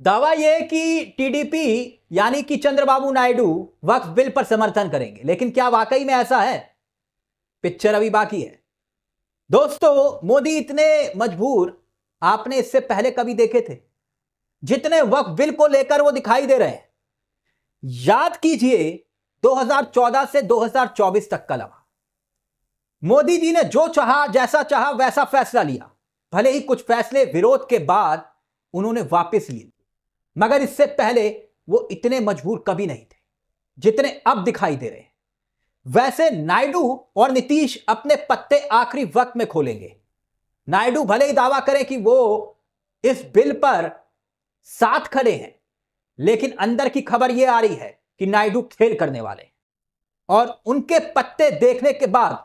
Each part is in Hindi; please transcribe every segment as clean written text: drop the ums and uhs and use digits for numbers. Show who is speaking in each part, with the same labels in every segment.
Speaker 1: दावा यह कि टीडीपी यानी कि चंद्रबाबू नायडू वक्फ बिल पर समर्थन करेंगे, लेकिन क्या वाकई में ऐसा है? पिक्चर अभी बाकी है। दोस्तों, मोदी इतने मजबूर आपने इससे पहले कभी देखे थे? जितने वक्फ बिल को लेकर वो दिखाई दे रहे हैं, याद कीजिए 2014 से 2024 तक का लम्हा। मोदी जी ने जो चाहा, जैसा चाहा वैसा फैसला लिया। भले ही कुछ फैसले विरोध के बाद उन्होंने वापस लिए, मगर इससे पहले वो इतने मजबूर कभी नहीं थे जितने अब दिखाई दे रहे हैं। वैसे नायडू और नीतीश अपने पत्ते आखिरी वक्त में खोलेंगे। नायडू भले ही दावा करें कि वो इस बिल पर साथ खड़े हैं, लेकिन अंदर की खबर यह आ रही है कि नायडू खेल करने वाले हैं। और उनके पत्ते देखने के बाद,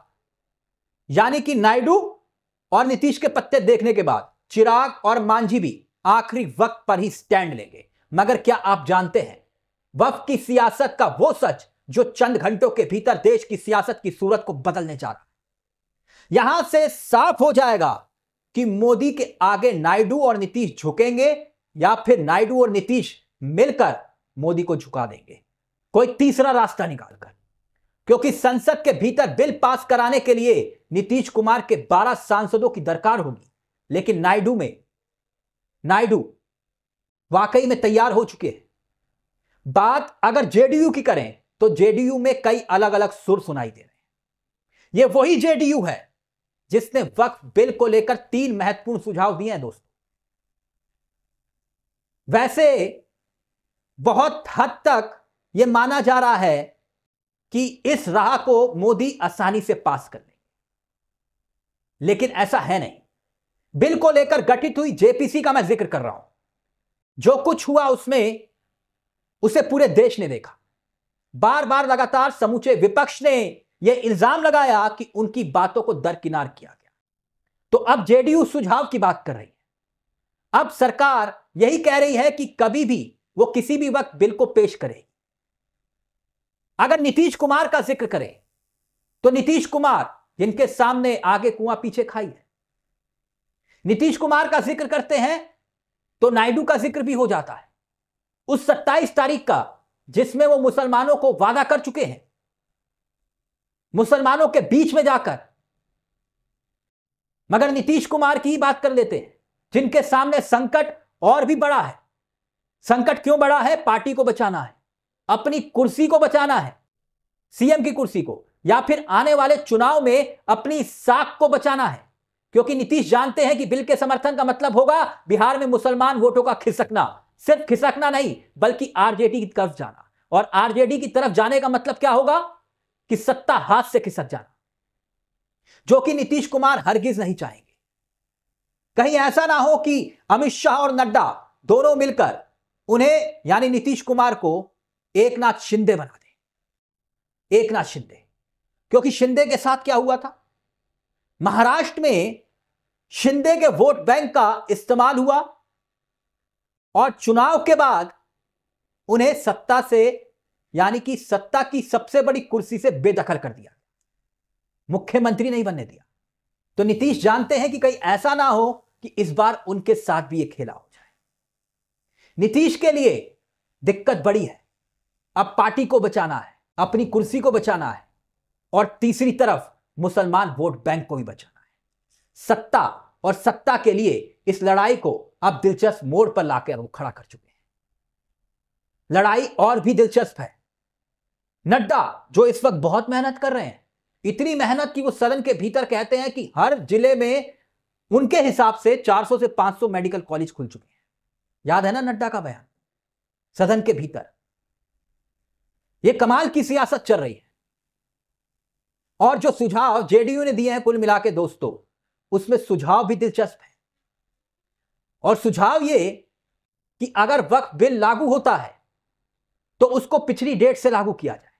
Speaker 1: यानी कि नायडू और नीतीश के पत्ते देखने के बाद, चिराग और मांझी भी आखिरी वक्त पर ही स्टैंड लेंगे। मगर क्या आप जानते हैं वक्फ की सियासत का वो सच जो चंद घंटों के भीतर देश की सियासत की सूरत को बदलने जा रहा है? यहां से साफ हो जाएगा कि मोदी के आगे नायडू और नीतीश झुकेंगे या फिर नायडू और नीतीश मिलकर मोदी को झुका देंगे, कोई तीसरा रास्ता निकालकर। क्योंकि संसद के भीतर बिल पास कराने के लिए नीतीश कुमार के 12 सांसदों की दरकार होगी, लेकिन नायडू वाकई में तैयार हो चुके हैं। बात अगर जेडीयू की करें तो जेडीयू में कई अलग अलग सुर सुनाई दे रहे हैं। यह वही जेडीयू है जिसने वक्फ बिल को लेकर 3 महत्वपूर्ण सुझाव दिए हैं दोस्तों। वैसे बहुत हद तक यह माना जा रहा है कि इस राह को मोदी आसानी से पास कर लेंगे, लेकिन ऐसा है नहीं। बिल को लेकर गठित हुई जेपीसी का मैं जिक्र कर रहा हूं। जो कुछ हुआ उसमें उसे पूरे देश ने देखा। बार बार लगातार समूचे विपक्ष ने यह इल्जाम लगाया कि उनकी बातों को दरकिनार किया गया। तो अब जेडीयू सुझाव की बात कर रही है। अब सरकार यही कह रही है कि कभी भी वो किसी भी वक्त बिल को पेश करेगी। अगर नीतीश कुमार का जिक्र करें तो नीतीश कुमार जिनके सामने आगे कुआं पीछे खाई है, नीतीश कुमार का जिक्र करते हैं तो नायडू का जिक्र भी हो जाता है। उस 27 तारीख का जिसमें वो मुसलमानों को वादा कर चुके हैं, मुसलमानों के बीच में जाकर, मगर नीतीश कुमार की ही बात कर लेते हैं जिनके सामने संकट और भी बड़ा है। संकट क्यों बड़ा है? पार्टी को बचाना है, अपनी कुर्सी को बचाना है, सीएम की कुर्सी को, या फिर आने वाले चुनाव में अपनी साख को बचाना है। क्योंकि नीतीश जानते हैं कि बिल के समर्थन का मतलब होगा बिहार में मुसलमान वोटों का खिसकना। सिर्फ खिसकना नहीं, बल्कि आरजेडी की तरफ जाना। और आरजेडी की तरफ जाने का मतलब क्या होगा? कि सत्ता हाथ से खिसक जाना, जो कि नीतीश कुमार हरगिज नहीं चाहेंगे। कहीं ऐसा ना हो कि अमित शाह और नड्डा दोनों मिलकर उन्हें यानी नीतीश कुमार को एकनाथ शिंदे बना दें। एकनाथ शिंदे, क्योंकि शिंदे के साथ क्या हुआ था? महाराष्ट्र में शिंदे के वोट बैंक का इस्तेमाल हुआ और चुनाव के बाद उन्हें सत्ता से, यानी कि सत्ता की सबसे बड़ी कुर्सी से बेदखल कर दिया, मुख्यमंत्री नहीं बनने दिया। तो नीतीश जानते हैं कि कहीं ऐसा ना हो कि इस बार उनके साथ भी यह खेला हो जाए। नीतीश के लिए दिक्कत बड़ी है। अब पार्टी को बचाना है, अपनी कुर्सी को बचाना है, और तीसरी तरफ मुसलमान वोट बैंक को भी बचाना है। सत्ता और सत्ता के लिए इस लड़ाई को अब दिलचस्प मोड़ पर लाकर वो खड़ा कर चुके हैं। लड़ाई और भी दिलचस्प है। नड्डा जो इस वक्त बहुत मेहनत कर रहे हैं, इतनी मेहनत कि वो सदन के भीतर कहते हैं कि हर जिले में उनके हिसाब से 400 से 500 मेडिकल कॉलेज खुल चुके हैं। याद है ना नड्डा का बयान सदन के भीतर? यह कमाल की सियासत चल रही है। और जो सुझाव जेडीयू ने दिए हैं कुल मिला के दोस्तों, उसमें सुझाव भी दिलचस्प है। और सुझाव ये कि अगर वक्फ बिल लागू होता है तो उसको पिछली डेट से लागू किया जाए,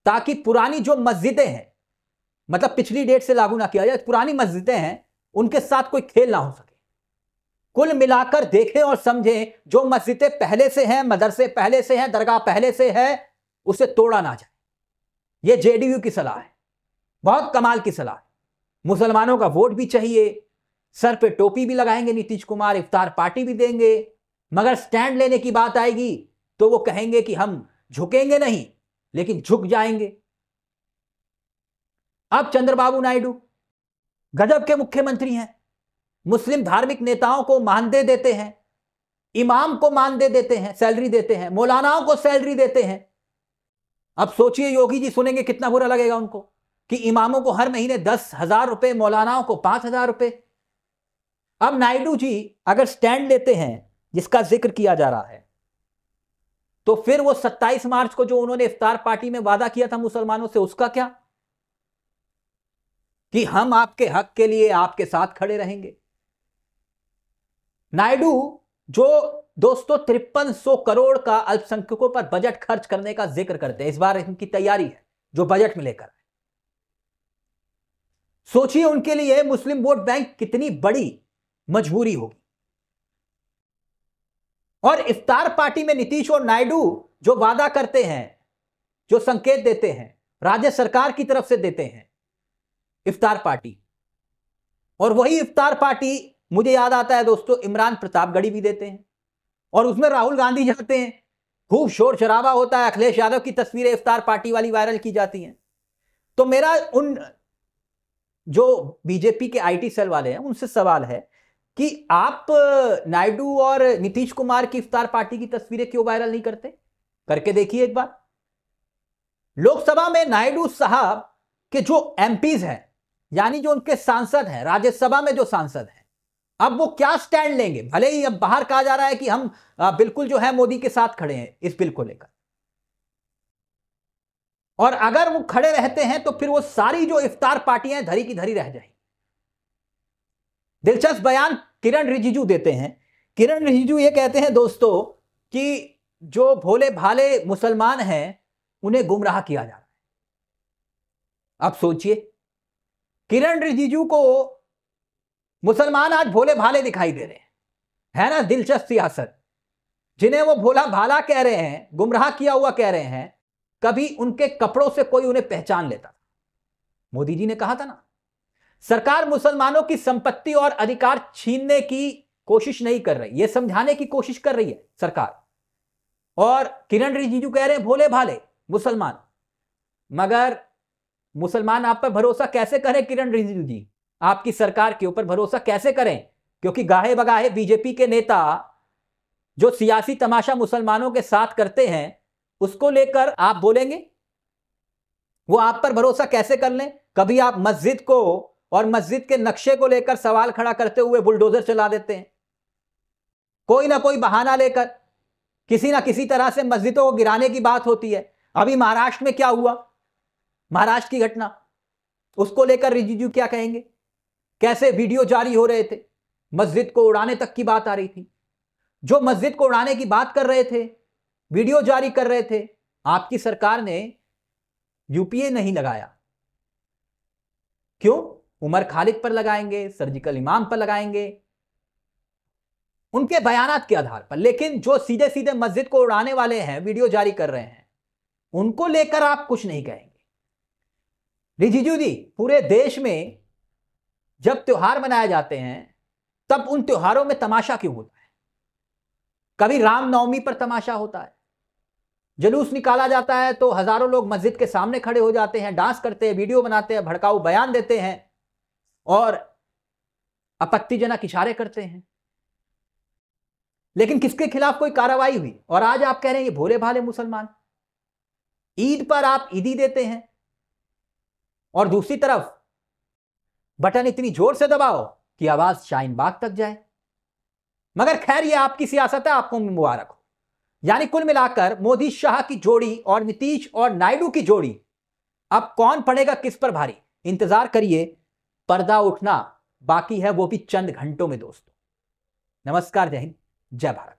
Speaker 1: ताकि पुरानी जो मस्जिदें हैं, मतलब पिछली डेट से लागू ना किया जाए, पुरानी मस्जिदें हैं उनके साथ कोई खेल ना हो सके। कुल मिलाकर देखें और समझें, जो मस्जिदें पहले से हैं, मदरसे पहले से हैं, दरगाह पहले से है, उसे तोड़ा ना जाए। यह जेडीयू की सलाह है, बहुत कमाल की सलाह है। मुसलमानों का वोट भी चाहिए, सर पे टोपी भी लगाएंगे नीतीश कुमार, इफ्तार पार्टी भी देंगे, मगर स्टैंड लेने की बात आएगी तो वो कहेंगे कि हम झुकेंगे नहीं, लेकिन झुक जाएंगे। अब चंद्रबाबू नायडू गजब के मुख्यमंत्री हैं, मुस्लिम धार्मिक नेताओं को मानदेय देते हैं, इमाम को मानदेय देते हैं, सैलरी देते हैं, मौलानाओं को सैलरी देते हैं। अब सोचिए योगी जी सुनेंगे कितना बुरा लगेगा उनको कि इमामों को हर महीने 10,000 रुपए, मौलानाओं को 5,000 रुपए। अब नायडू जी अगर स्टैंड लेते हैं जिसका जिक्र किया जा रहा है, तो फिर वो 27 मार्च को जो उन्होंने इफ्तार पार्टी में वादा किया था मुसलमानों से, उसका क्या, कि हम आपके हक के लिए आपके साथ खड़े रहेंगे। नायडू जो दोस्तों 5300 करोड़ का अल्पसंख्यकों पर बजट खर्च करने का जिक्र करते हैं, इस बार इनकी तैयारी है जो बजट में लेकर, सोचिए उनके लिए मुस्लिम वोट बैंक कितनी बड़ी मजबूरी होगी। और इफ्तार पार्टी में नीतीश और नायडू जो वादा करते हैं, जो संकेत देते हैं, राज्य सरकार की तरफ से देते हैं इफ्तार पार्टी, और वही इफ्तार पार्टी मुझे याद आता है दोस्तों इमरान प्रतापगढ़ी भी देते हैं, और उसमें राहुल गांधी जाते हैं, खूब शोर शराबा होता है, अखिलेश यादव की तस्वीरें इफ्तार पार्टी वाली वायरल की जाती हैं। तो मेरा उन जो बीजेपी के आईटी सेल वाले हैं उनसे सवाल है कि आप नायडू और नीतीश कुमार की इफ्तार पार्टी की तस्वीरें क्यों वायरल नहीं करते? करके देखिए एक बार। लोकसभा में नायडू साहब के जो एमपीज हैं, यानी जो उनके सांसद हैं, राज्यसभा में जो सांसद हैं, अब वो क्या स्टैंड लेंगे? भले ही अब बाहर कहा जा रहा है कि हम बिल्कुल जो है मोदी के साथ खड़े हैं इस बिल को लेकर, और अगर वो खड़े रहते हैं तो फिर वो सारी जो इफ्तार पार्टियां धरी की धरी रह जाएंगी। दिलचस्प बयान किरण रिजिजू देते हैं। किरण रिजिजू ये कहते हैं दोस्तों कि जो भोले भाले मुसलमान हैं उन्हें गुमराह किया जा रहा है। अब सोचिए, किरण रिजिजू को मुसलमान आज भोले भाले दिखाई दे रहे हैं, है ना? दिलचस्प सियासत। जिन्हें वो भोला भाला कह रहे हैं, गुमराह किया हुआ कह रहे हैं, कभी उनके कपड़ों से कोई उन्हें पहचान लेता था। मोदी जी ने कहा था ना, सरकार मुसलमानों की संपत्ति और अधिकार छीनने की कोशिश नहीं कर रही, यह समझाने की कोशिश कर रही है सरकार। और किरण रिजिजू कह रहे हैं भोले भाले मुसलमान। मगर मुसलमान आप पर भरोसा कैसे करें किरण रिजिजू जी? आपकी सरकार के ऊपर भरोसा कैसे करें? क्योंकि गाहे बगाहे बीजेपी के नेता जो सियासी तमाशा मुसलमानों के साथ करते हैं, उसको लेकर आप बोलेंगे, वो आप पर भरोसा कैसे कर लें? कभी आप मस्जिद को और मस्जिद के नक्शे को लेकर सवाल खड़ा करते हुए बुलडोजर चला देते हैं, कोई ना कोई बहाना लेकर किसी ना किसी तरह से मस्जिदों को गिराने की बात होती है। अभी महाराष्ट्र में क्या हुआ, महाराष्ट्र की घटना, उसको लेकर रिजिजू क्या कहेंगे? कैसे वीडियो जारी हो रहे थे, मस्जिद को उड़ाने तक की बात आ रही थी। जो मस्जिद को उड़ाने की बात कर रहे थे, वीडियो जारी कर रहे थे, आपकी सरकार ने यूपीए नहीं लगाया। क्यों? उमर खालिद पर लगाएंगे, सर्जिकल इमाम पर लगाएंगे, उनके बयानात के आधार पर। लेकिन जो सीधे सीधे मस्जिद को उड़ाने वाले हैं, वीडियो जारी कर रहे हैं, उनको लेकर आप कुछ नहीं कहेंगे। रिजिजू जी, पूरे देश में जब त्योहार मनाए जाते हैं तब उन त्योहारों में तमाशा क्यों होता है? कभी रामनवमी पर तमाशा होता है, जुलूस निकाला जाता है तो हजारों लोग मस्जिद के सामने खड़े हो जाते हैं, डांस करते हैं, वीडियो बनाते हैं, भड़काऊ बयान देते हैं और आपत्तिजनक इशारे करते हैं। लेकिन किसके खिलाफ कोई कार्रवाई हुई? और आज आप कह रहे हैं ये भोले भाले मुसलमान। ईद पर आप ईदी देते हैं और दूसरी तरफ बटन इतनी जोर से दबाओ कि आवाज शाहीन बाग तक जाए। मगर खैर, ये आपकी सियासत है, आपको मुबारक हो। यानी कुल मिलाकर मोदी शाह की जोड़ी और नीतीश और नायडू की जोड़ी, अब कौन पड़ेगा किस पर भारी? इंतजार करिए, पर्दा उठना बाकी है, वो भी चंद घंटों में दोस्तों। नमस्कार, जय हिंद, जय भारत।